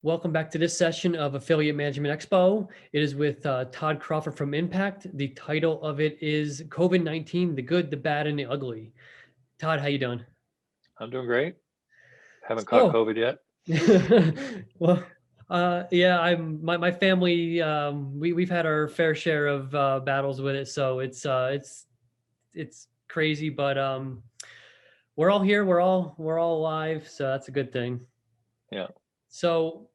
Welcome back to this session of Affiliate Management Expo. It is with Todd Crawford from Impact. The title of it is COVID-19, the good, the bad, and the ugly. Todd, how you doing? I'm doing great. Haven't caught So, COVID yet. well, yeah, my family. We've had our fair share of battles with it, so it's crazy, but we're all here. We're all alive, so that's a good thing. Yeah. So,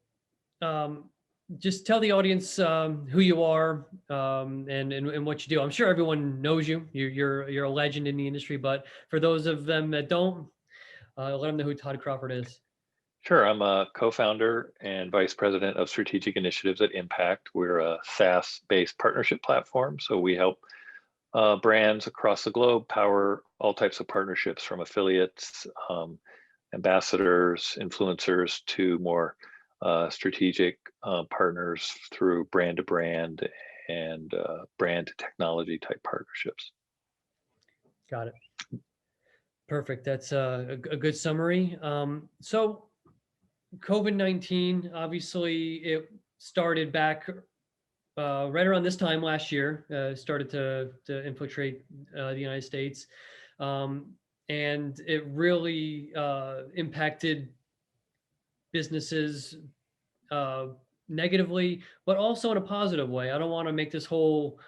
um, just tell the audience who you are and what you do. I'm sure everyone knows you. You're a legend in the industry, but for those of them that don't, let them know who Todd Crawford is. Sure. I'm a co-founder and vice president of strategic initiatives at Impact. We're a SaaS-based partnership platform. So we help brands across the globe power all types of partnerships from affiliates, ambassadors, influencers to more strategic partners through brand to brand and brand to technology type partnerships. Got it. Perfect. That's a good summary. So COVID-19, obviously, it started back right around this time last year. Started to infiltrate the United States, um, and it really impacted businesses uh, negatively, but also in a positive way. I don't want to make this whole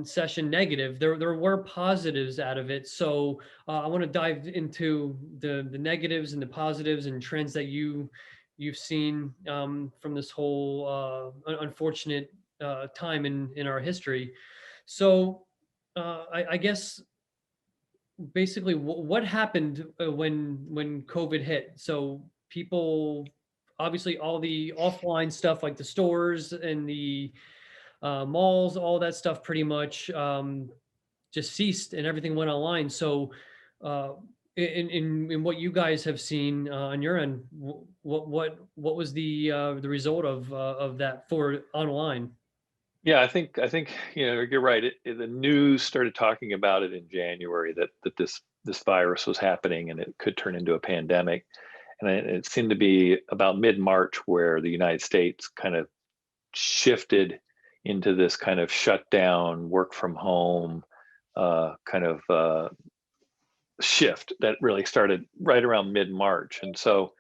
session negative. There were positives out of it. So I want to dive into the negatives and the positives and trends that you've seen from this whole unfortunate time in our history. So I guess basically what happened when COVID hit. So people, obviously, all the offline stuff like the stores and the malls, all that stuff pretty much just ceased and everything went online. So uh, in what you guys have seen on your end, what was the result of that for online? Yeah, I think you're right. The news started talking about it in January that this virus was happening and it could turn into a pandemic. And it seemed to be about mid-March where the United States kind of shifted into this kind of shutdown, work from home kind of shift that really started right around mid-March. And so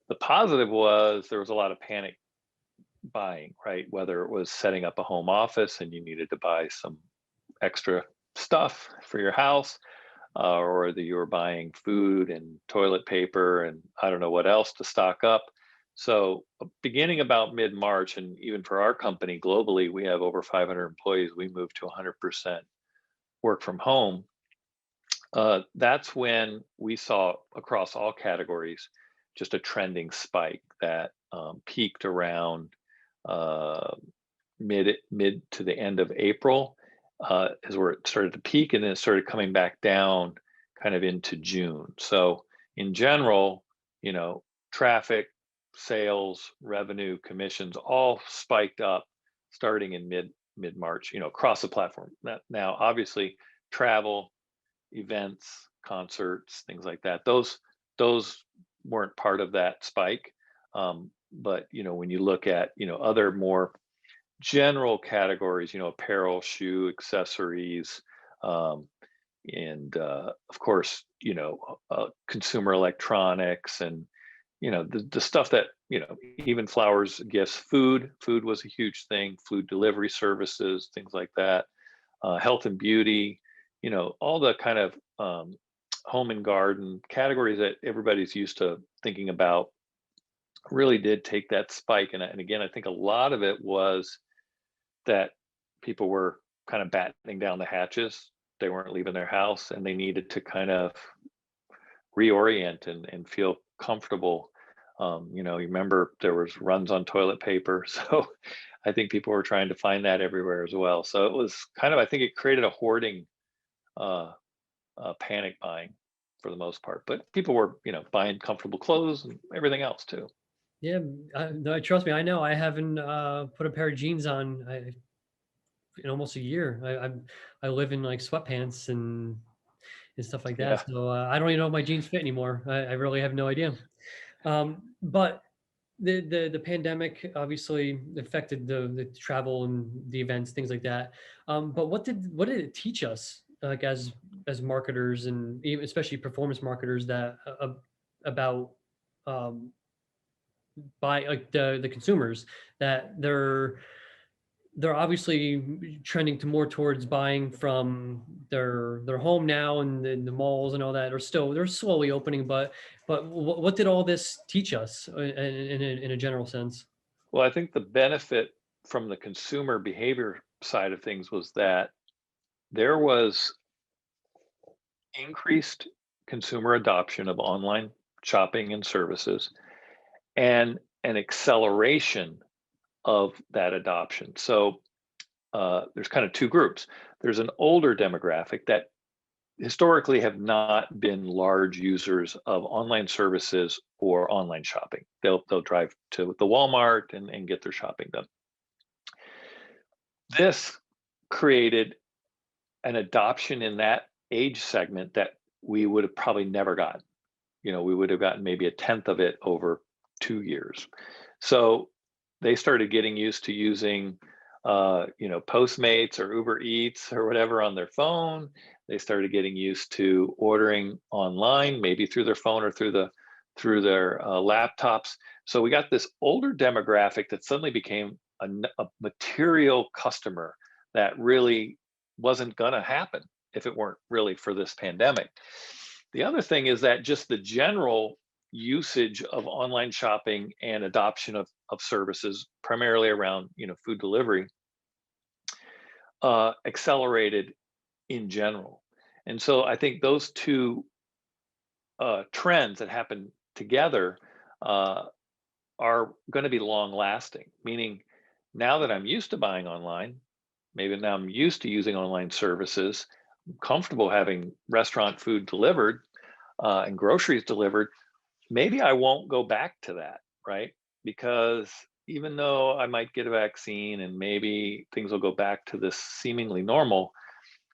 the positive was there was a lot of panic buying, right? Whether it was setting up a home office and you needed to buy some extra stuff for your house, or that you were buying food and toilet paper and I don't know what else to stock up. So, beginning about mid March, and even for our company globally, we have over 500 employees. We moved to 100% work from home. That's when we saw across all categories just a trending spike that peaked around uh, mid to the end of April is where it started to peak, and then it started coming back down kind of into June. So in general, traffic, sales, revenue, commissions all spiked up starting in mid March. Across the platform. Now obviously, travel, events, concerts, things like that. Those weren't part of that spike. But when you look at other more general categories, apparel, shoe, accessories, um, and of course, consumer electronics, and the stuff that even flowers, gifts, food was a huge thing. Food delivery services, things like that. Health and beauty, all the kind of home and garden categories that everybody's used to thinking about really did take that spike. And again, I think a lot of it was that people were kind of battening down the hatches. They weren't leaving their house and they needed to kind of reorient and feel comfortable. You remember there was runs on toilet paper. So I think people were trying to find that everywhere as well. So it was kind of, I think it created a hoarding, uh, panic buying for the most part. But people were, buying comfortable clothes and everything else too. Yeah, no, trust me, I know. I haven't put a pair of jeans on in almost a year. I live in like sweatpants and stuff like that. Yeah. So I don't even know if my jeans fit anymore. I really have no idea. But the pandemic obviously affected the travel and the events, things like that. But what did it teach us, like as marketers and especially performance marketers, that about um, by like the consumers, that they're obviously trending to more towards buying from their home now, and the malls and all that are still, they're slowly opening, but what did all this teach us in a general sense? Well, I think the benefit from the consumer behavior side of things was that there was increased consumer adoption of online shopping and services and an acceleration of that adoption. So there's kind of two groups. There's an older demographic that historically have not been large users of online services or online shopping. They'll drive to the Walmart and get their shopping done. This created an adoption in that age segment that we would have probably never gotten. We would have gotten maybe a tenth of it over 2 years. So they started getting used to using, Postmates or Uber Eats or whatever on their phone. They started getting used to ordering online, maybe through their phone or through their laptops. So we got this older demographic that suddenly became a material customer that really wasn't going to happen if it weren't really for this pandemic. The other thing is that just the general usage of online shopping and adoption of services, primarily around food delivery, accelerated in general. And so I think those two trends that happen together uh, are going to be long lasting. Meaning, now that I'm used to buying online, maybe now I'm used to using online services, I'm comfortable having restaurant food delivered and groceries delivered, maybe I won't go back to that, right? Because even though I might get a vaccine and maybe things will go back to this seemingly normal,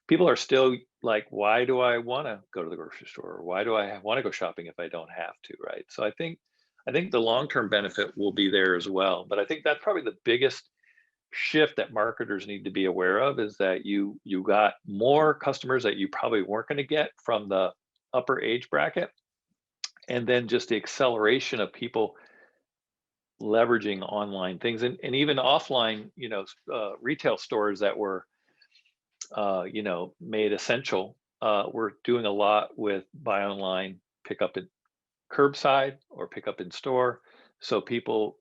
people are still like, why do I want to go to the grocery store? Or why do I want to go shopping if I don't have to, right? So I think the long-term benefit will be there as well. But I think that's probably the biggest shift that marketers need to be aware of, is that you got more customers that you probably weren't going to get from the upper age bracket, and then just the acceleration of people leveraging online things, and even offline, retail stores that were made essential. We're doing a lot with buy online, pick up at curbside or pick up in store, so people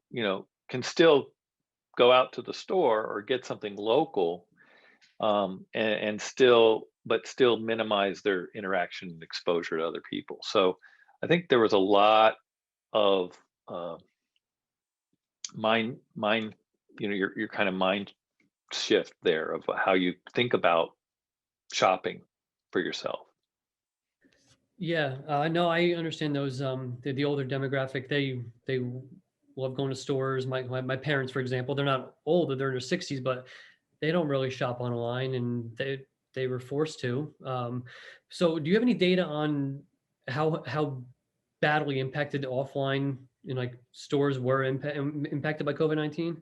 can still go out to the store or get something local, and still minimize their interaction and exposure to other people. So I think there was a lot of uh, mind, your kind of mind shift there of how you think about shopping for yourself. Yeah, no, I understand those. The older demographic, they love going to stores. My parents, for example, they're not older; they're in their 60s, but they don't really shop online, and they were forced to. So, do you have any data on how badly impacted offline in like stores were impacted by COVID-19?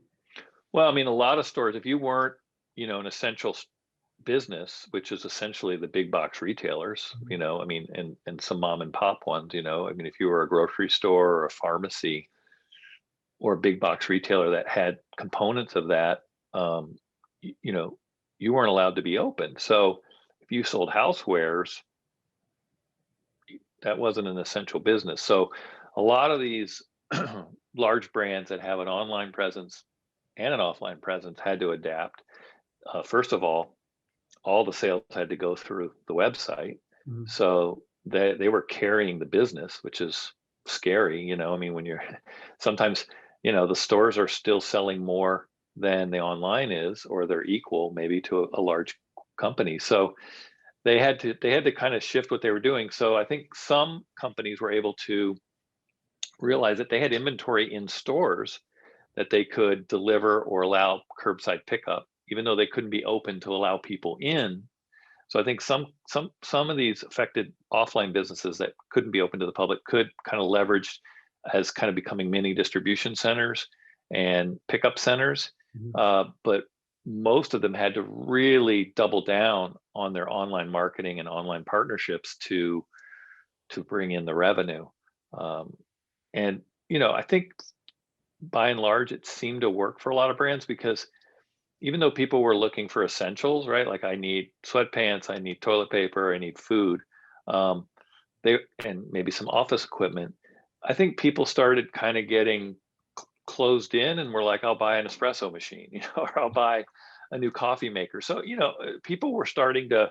Well, I mean, a lot of stores, if you weren't, an essential business, which is essentially the big box retailers, I mean, and some mom and pop ones, I mean, if you were a grocery store or a pharmacy or a big box retailer that had components of that, y- you know, you weren't allowed to be open. So if you sold housewares, that wasn't an essential business. So a lot of these large brands that have an online presence and an offline presence had to adapt. First of all the sales had to go through the website. Mhm. So they were carrying the business, which is scary. I mean, when you're sometimes, the stores are still selling more than the online is, or they're equal maybe to a large company. So they had to kind of shift what they were doing. So I think some companies were able to realize that they had inventory in stores that they could deliver or allow curbside pickup, even though they couldn't be open to allow people in. So I think some of these affected offline businesses that couldn't be open to the public could kind of leverage as kind of becoming mini distribution centers and pickup centers. Mhm. But most of them had to really double down on their online marketing and online partnerships to bring in the revenue. Um, and I think by and large, it seemed to work for a lot of brands because even though people were looking for essentials, right? Like I need sweatpants, I need toilet paper, I need food, um, they and maybe some office equipment. I think people started kind of getting closed in and were like, I'll buy an espresso machine, or I'll buy a new coffee maker. So, people were starting to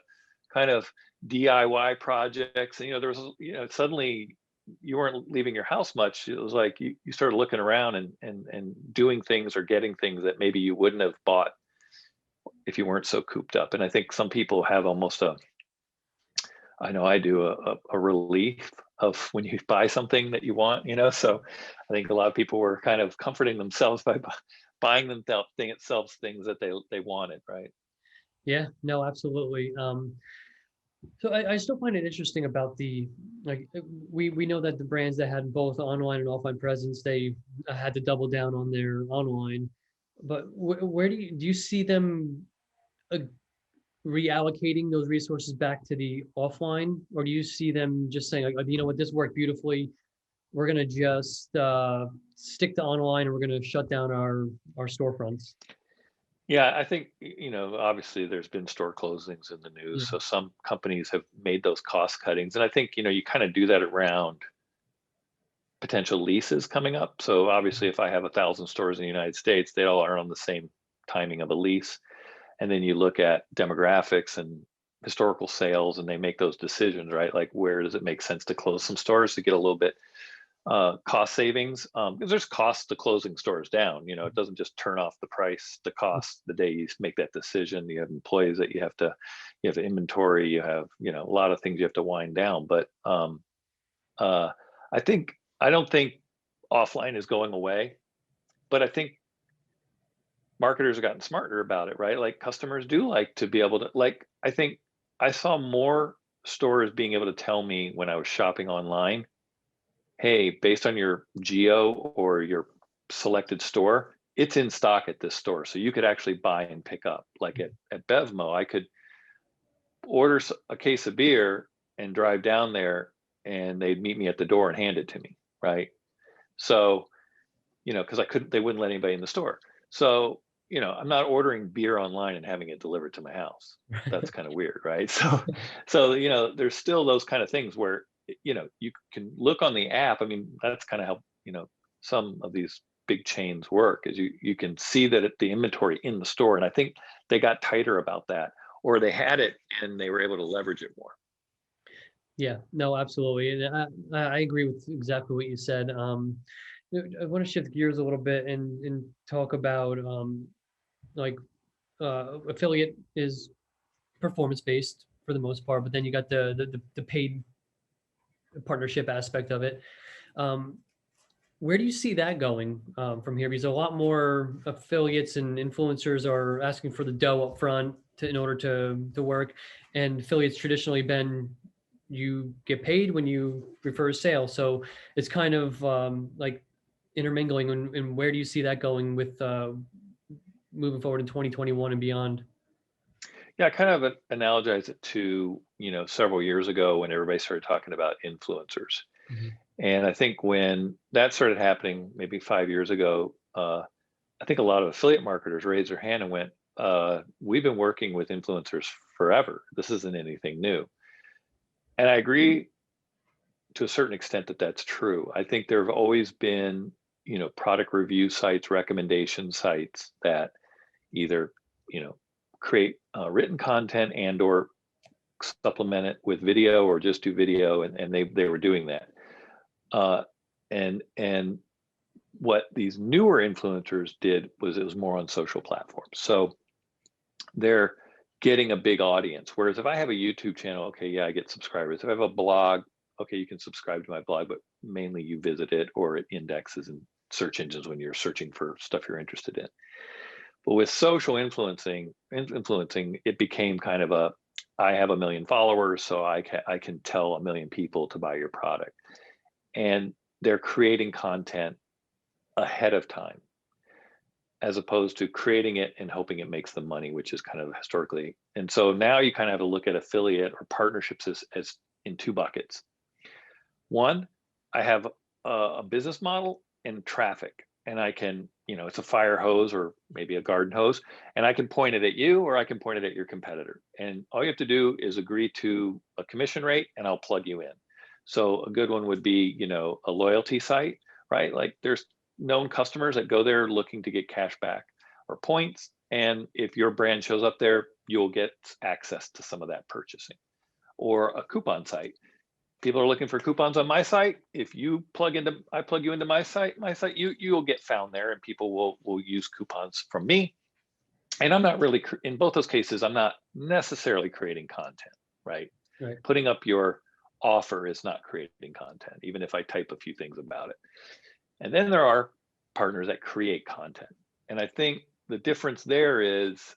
kind of DIY projects. And, there was, suddenly you weren't leaving your house much. It was like you started looking around and doing things or getting things that maybe you wouldn't have bought if you weren't so cooped up. And I think some people have almost I know I do a relief of when you buy something that you want, so I think a lot of people were kind of comforting themselves by buying themselves things that they wanted, right? Yeah, no, absolutely. So I still find it interesting about we know that the brands that had both online and offline presence, they had to double down on their online. But where do you see them uh, reallocating those resources back to the offline, or do you see them just saying like, you know what, this worked beautifully, we're gonna just stick to online and we're gonna shut down our storefronts? Yeah, I think, obviously there's been store closings in the Yeah. news. So some companies have made those cost cuttings. And I think, you kind of do that around potential leases coming up. So obviously if I have 1,000 stores in the United States, they all are on the same timing of a lease. And then you look at demographics and historical sales and they make those decisions, right? Like where does it make sense to close some stores to get a little bit cost savings, because there's costs to closing stores down. It doesn't just turn off the cost the day you make that decision. You have employees that you have inventory, you have, a lot of things you have to wind down. But uh, I don't think offline is going away, but I think marketers have gotten smarter about it, right? Like customers do like to be able to, like, I think I saw more stores being able to tell me when I was shopping online, hey, based on your geo or your selected store, it's in stock at this store. So you could actually buy and pick up. Like at Bevmo, I could order a case of beer and drive down there and they'd meet me at the door and hand it to me. Right. So, because they wouldn't let anybody in the store. So, I'm not ordering beer online and having it delivered to my house. That's kind of weird, right? So, there's still those kind of things where, you can look on the app. I mean, that's kind of how, some of these big chains work is you can see that the inventory in the store. And I think they got tighter about that, or they had it and they were able to leverage it more. Yeah, no, absolutely. And I agree with exactly what you said. I want to shift gears a little bit and talk about like affiliate is performance based for the most part, but then you got the paid partnership aspect of it. Um, where do you see that going from here? Because a lot more affiliates and influencers are asking for the dough up front in order to work, and affiliates traditionally been you get paid when you refer a sale. So it's kind of like intermingling. And where do you see that going with moving forward in 2021 and beyond? Yeah, I kind of analogize it to, several years ago when everybody started talking about influencers. Mhm. And I think when that started happening, maybe 5 years ago, I think a lot of affiliate marketers raised their hand and went, we've been working with influencers forever. This isn't anything new. And I agree to a certain extent that that's true. I think there have always been, product review sites, recommendation sites that either, you know, create written content and or supplement it with video or just do video, and they were doing that. Uh, and what these newer influencers did was it was more on social platforms. So they're getting a big audience. Whereas if I have a YouTube channel, okay, yeah, I get subscribers. If I have a blog, okay, you can subscribe to my blog, but mainly you visit it or it indexes in search engines when you're searching for stuff you're interested in. But with social influencing, it became kind of I have 1 million followers, so I can tell 1 million people to buy your product. And they're creating content ahead of time, as opposed to creating it and hoping it makes them money, which is kind of historically. And so now you kind of have to look at affiliate or partnerships as in two buckets. One, I have a business model and traffic, and I can, it's a fire hose or maybe a garden hose, and I can point it at you or I can point it at your competitor. And all you have to do is agree to a commission rate and I'll plug you in. So a good one would be, a loyalty site, right? Like there's known customers that go there looking to get cash back or points. And if your brand shows up there, you'll get access to some of that purchasing. Or a coupon site. People are looking for coupons on my site. If I plug you into my site, you'll get found there, and people will use coupons from me. And I'm not really, in both those cases, I'm not necessarily creating content, right? Right. Putting up your offer is not creating content, even if I type a few things about it. And then there are partners that create content. And I think the difference there is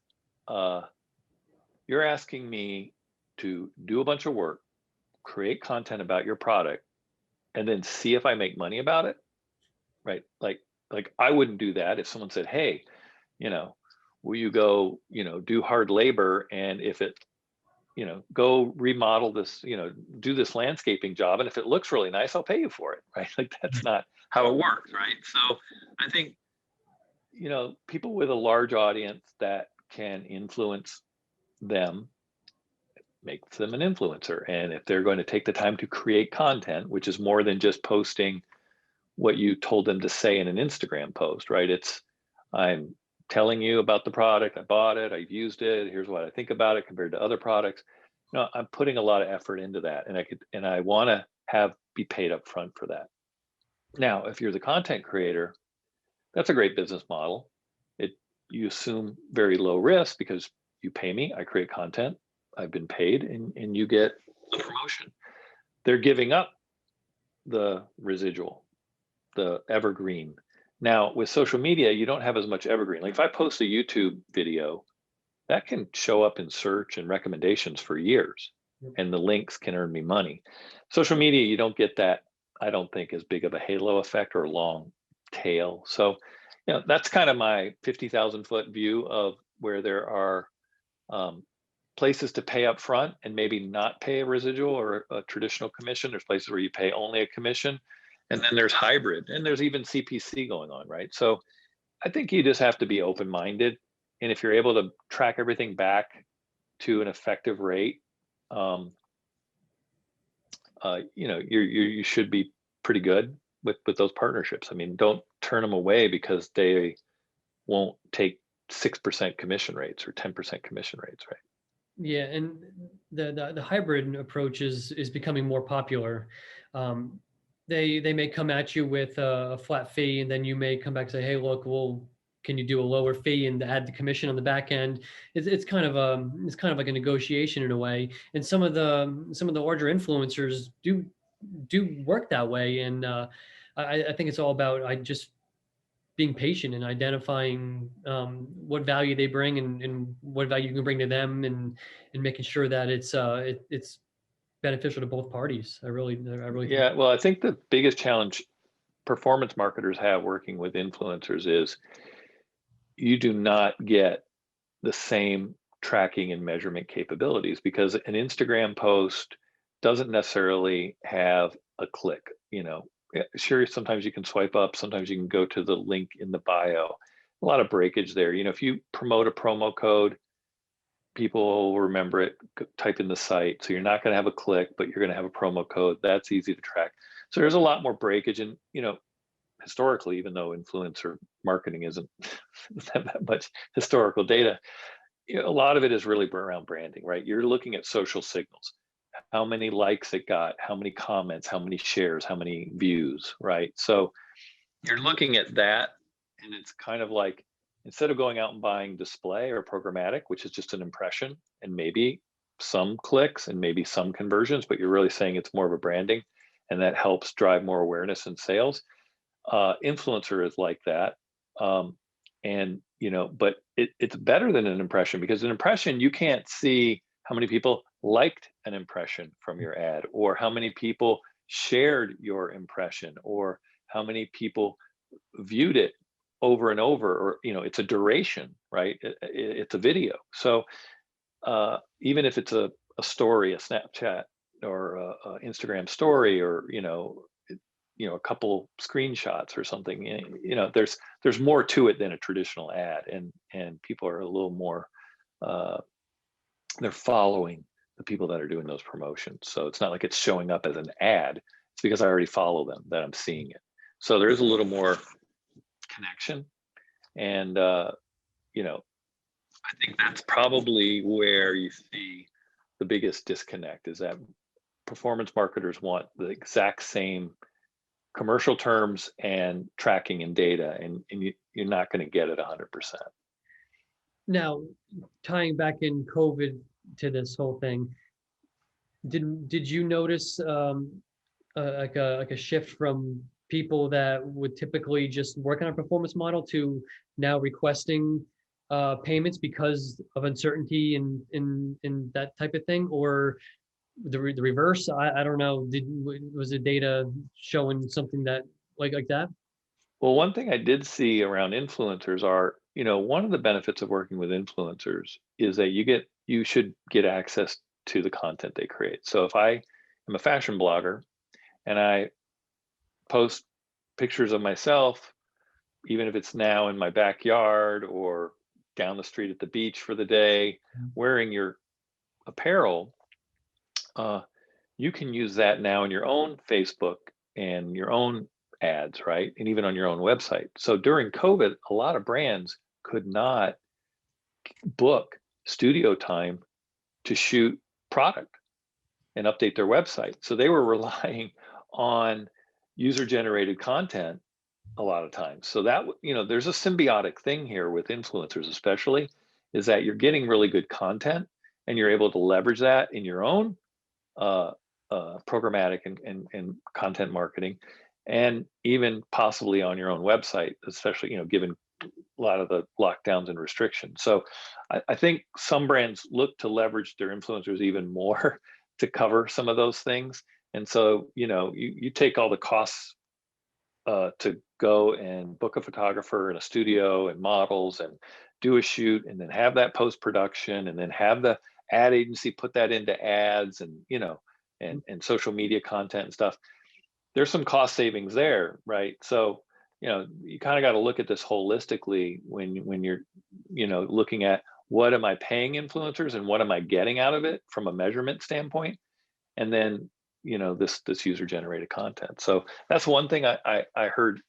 you're asking me to do a bunch of work, create content about your product, and then see if I make money about it, right? Like I wouldn't do that if someone said, hey, will you go, do hard labor, and if it, go remodel this, do this landscaping job, and if it looks really nice, I'll pay you for it, right? Like that's not how it works, right? So I think, people with a large audience that can influence them makes them an influencer. And if they're going to take the time to create content, which is more than just posting what you told them to say in an Instagram post, right? It's, I'm telling you about the product, I bought it, I've used it, here's what I think about it compared to other products. I'm putting a lot of effort into that, and I want to be paid up front for that. Now, if you're the content creator, that's a great business model. You assume very low risk because you pay me, I create content, I've been paid, and you get a promotion. They're giving up the residual, the evergreen. Now with social media, you don't have as much evergreen. Like if I post a YouTube video, that can show up in search and recommendations for years, and the links can earn me money. Social media, you don't get that, I don't think, as big of a halo effect or long tail. So, that's kind of my 50,000 foot view of where there are places to pay up front and maybe not pay a residual or a traditional commission. There's places where you pay only a commission, and then there's hybrid, and there's even CPC going on, right? So I think you just have to be open-minded, and if you're able to track everything back to an effective rate, you should be pretty good with those partnerships. I mean, don't turn them away because they won't take 6% commission rates or 10% commission rates, right? Yeah, and the hybrid approach is becoming more popular. They may come at you with a flat fee, and then you may come back and say, "Hey, look, well, can you do a lower fee and add the commission on the back end?" It's kind of like a negotiation in a way. And some of the larger influencers do work that way. And I think it's all about just being patient and identifying what value they bring, and what value you can bring to them, and making sure that it's beneficial to both parties. I really Yeah, think. well, I think the biggest challenge performance marketers have working with influencers is you do not get the same tracking and measurement capabilities, because an Instagram post doesn't necessarily have a click. Sure, sometimes you can swipe up, sometimes you can go to the link in the bio. A lot of breakage there. If you promote a promo code, people will remember it, type in the site. So you're not going to have a click, but you're going to have a promo code. That's easy to track. So there's a lot more breakage. And, historically, even though influencer marketing isn't that much historical data, a lot of it is really around branding, right? You're looking at social signals, how many likes it got, how many comments, how many shares, how many views, right? So you're looking at that, and it's kind of like, instead of going out and buying display or programmatic, which is just an impression and maybe some clicks and maybe some conversions, but you're really saying it's more of a branding, and that helps drive more awareness and sales. Influencer is like that. But it's better than an impression, because an impression, you can't see how many people liked an impression from your ad or how many people shared your impression, or how many people viewed it over and over, or it's a duration, right? It's a video. So even if it's a story, a Snapchat, or a Instagram story, or a couple screenshots or something, there's more to it than a traditional ad, and people are a little more, uh, they're following the people that are doing those promotions. So it's not like it's showing up as an ad. It's because I already follow them that I'm seeing it. So there is a little more connection, and I think that's probably where you see the biggest disconnect, is that performance marketers want the exact same commercial terms and tracking and data, and you're not going to get it 100%. Now, tying back in COVID to this whole thing, did you notice like a shift from people that would typically just work on a performance model to now requesting payments because of uncertainty in that type of thing, or the reverse? I don't know. Was the data showing something that like that? Well, one thing I did see around influencers are, one of the benefits of working with influencers is that you should get access to the content they create. So if I am a fashion blogger and I post pictures of myself, even if it's now in my backyard or down the street at the beach for the day, wearing your apparel, uh, you can use that now in your own Facebook and your own ads, right? And even on your own website. So during COVID, a lot of brands could not book studio time to shoot product and update their website. So they were relying on user generated content a lot of times. So that, there's a symbiotic thing here with influencers, especially, is that you're getting really good content and you're able to leverage that in your own uh, programmatic and content marketing, and even possibly on your own website, especially, given a lot of the lockdowns and restrictions. So I think some brands look to leverage their influencers even more to cover some of those things. And so, you take all the costs to go and book a photographer in a studio and models and do a shoot, and then have that post production, and then have the ad agency put that into ads, and and social media content and stuff. There's some cost savings there, right? So you kind of got to look at this holistically when you're looking at, what am I paying influencers and what am I getting out of it from a measurement standpoint, and then this user generated content. So that's one thing I heard,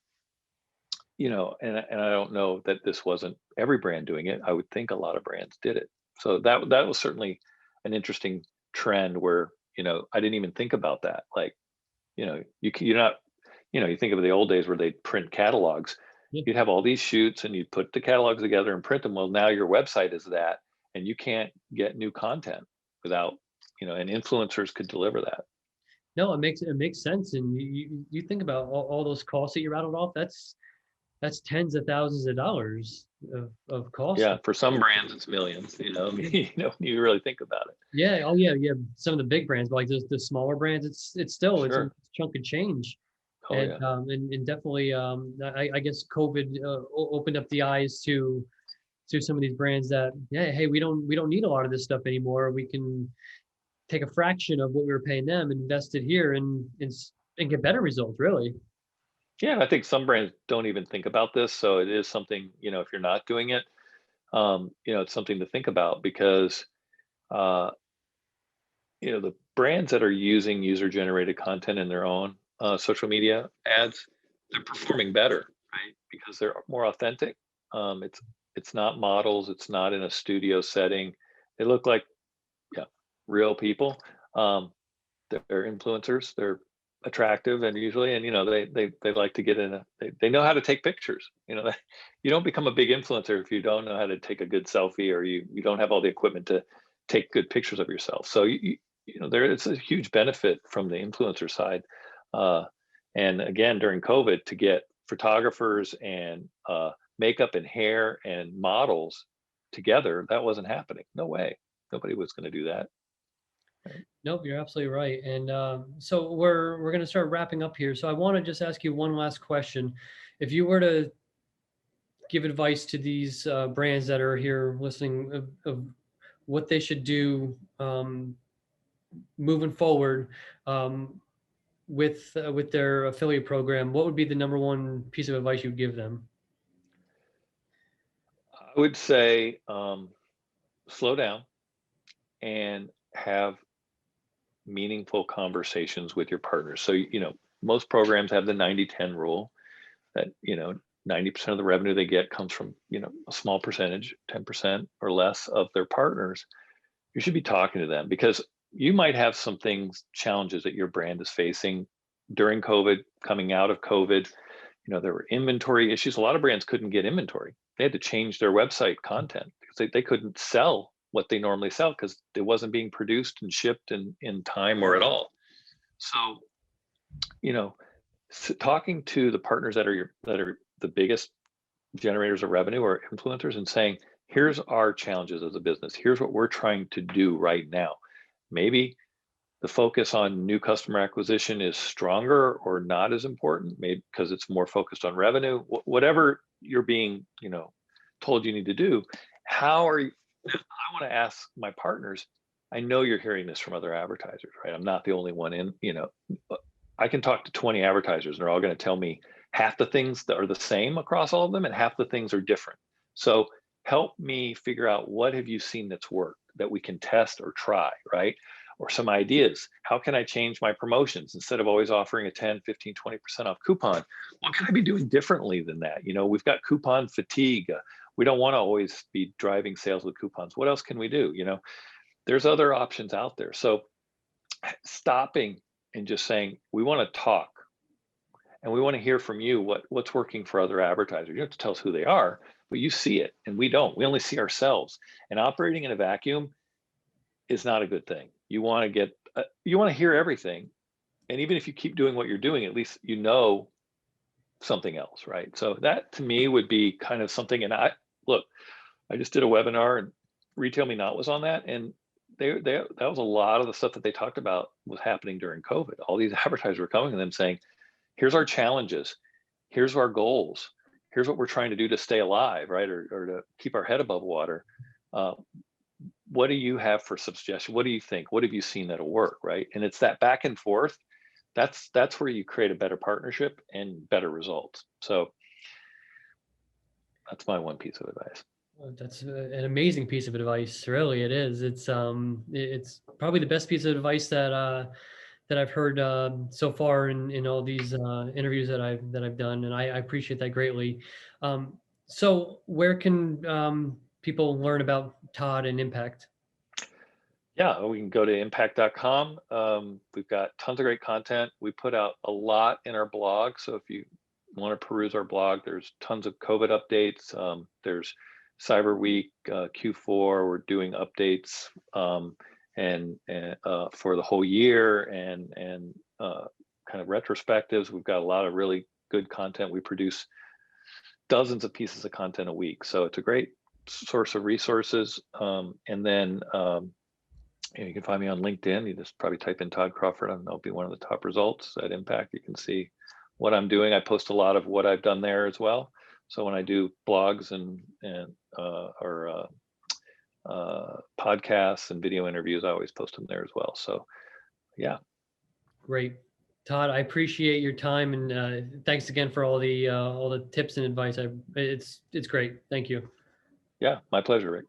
and I don't know that this wasn't every brand doing it. I would think a lot of brands did it. So that was certainly an interesting trend where, I didn't even think about that. Like, you're not, you think of the old days where they print catalogs. Yeah. You'd have all these shoots and you'd put the catalogs together and print them. Well, now your website is that, and you can't get new content without, and influencers could deliver that. No, it makes sense, and you think about all those costs that you rattled off. That's tens of thousands of dollars of cost. Yeah, for some brands, it's millions, when you really think about it. Yeah. Oh, yeah. Yeah. Some of the big brands, but like the smaller brands, it's still it's a Sure. chunk of change, Oh, yeah. and definitely I guess COVID opened up the eyes to some of these brands that, yeah, hey, we don't need a lot of this stuff anymore. We can take a fraction of what we were paying them, invest it here, and get better results. Really. Yeah, I think some brands don't even think about this, so it is something, if you're not doing it, it's something to think about, because, uh, the brands that are using user-generated content in their own, social media ads, they're performing better, right? Because they're more authentic. It's not models, it's not in a studio setting. They look like, yeah, real people. Um, they're influencers. They're attractive, and usually, and they like to get in they know how to take pictures. You don't become a big influencer if you don't know how to take a good selfie, or you don't have all the equipment to take good pictures of yourself. So there it's a huge benefit from the influencer side. Uh, and again, during COVID, to get photographers and makeup and hair and models together, that wasn't happening. No way. Nobody was going to do that. Nope, you're absolutely right. And so we're going to start wrapping up here. So I want to just ask you one last question. If you were to give advice to these brands that are here listening of what they should do moving forward um, with their affiliate program, what would be the number one piece of advice you'd give them? I would say slow down and have meaningful conversations with your partners. So, most programs have the 90-10 rule that, 90% of the revenue they get comes from, a small percentage, 10% or less of their partners. You should be talking to them because you might have some things, challenges that your brand is facing during COVID, coming out of COVID. There were inventory issues. A lot of brands couldn't get inventory. They had to change their website content because they couldn't sell what they normally sell because it wasn't being produced and shipped in time or at all. So, you know, talking to the partners that are the biggest generators of revenue or influencers and saying, here's our challenges as a business. Here's what we're trying to do right now. Maybe the focus on new customer acquisition is stronger or not as important, maybe because it's more focused on revenue. Whatever you're being, told you need to do, how are you? I want to ask my partners. I know you're hearing this from other advertisers, right? I'm not the only one I can talk to 20 advertisers and they're all going to tell me half the things that are the same across all of them and half the things are different. So help me figure out what have you seen that's worked that we can test or try, right? Or some ideas. How can I change my promotions instead of always offering a 10, 15, 20% off coupon? What can I be doing differently than that? We've got coupon fatigue. We don't want to always be driving sales with coupons. What else can we do? There's other options out there. So stopping and just saying, we want to talk and we want to hear from you what's working for other advertisers. You don't have to tell us who they are, but you see it and we don't. We only see ourselves. And operating in a vacuum is not a good thing. You want to hear everything. And even if you keep doing what you're doing, at least something else, right? So that to me would be kind of something. And I just did a webinar and Retail Me Not was on that. And that was a lot of the stuff that they talked about was happening during COVID. All these advertisers were coming to them saying, here's our challenges, here's our goals, here's what we're trying to do to stay alive, right? Or to keep our head above water. What do you have for suggestion? What do you think? What have you seen that'll work, right? And it's that back and forth. That's where you create a better partnership and better results. So that's my one piece of advice. That's an amazing piece of advice. Really, it is. It's probably the best piece of advice that I've heard so far in all these interviews that I've done, and I appreciate that greatly. So, where can people learn about Todd and Impact? Yeah, we can go to impact.com. We've got tons of great content. We put out a lot in our blog. So if you want to peruse our blog, there's tons of COVID updates. There's Cyber Week, Q4. We're doing updates and for the whole year and kind of retrospectives. We've got a lot of really good content. We produce dozens of pieces of content a week. So it's a great source of resources. And then you can find me on LinkedIn. You just probably type in Todd Crawford. I'll be one of the top results at Impact. You can see what I'm doing. I post a lot of what I've done there as well. So when I do blogs or podcasts and video interviews, I always post them there as well. So yeah. Great. Todd, I appreciate your time and thanks again for all the tips and advice. It's great. Thank you. Yeah, my pleasure, Rick.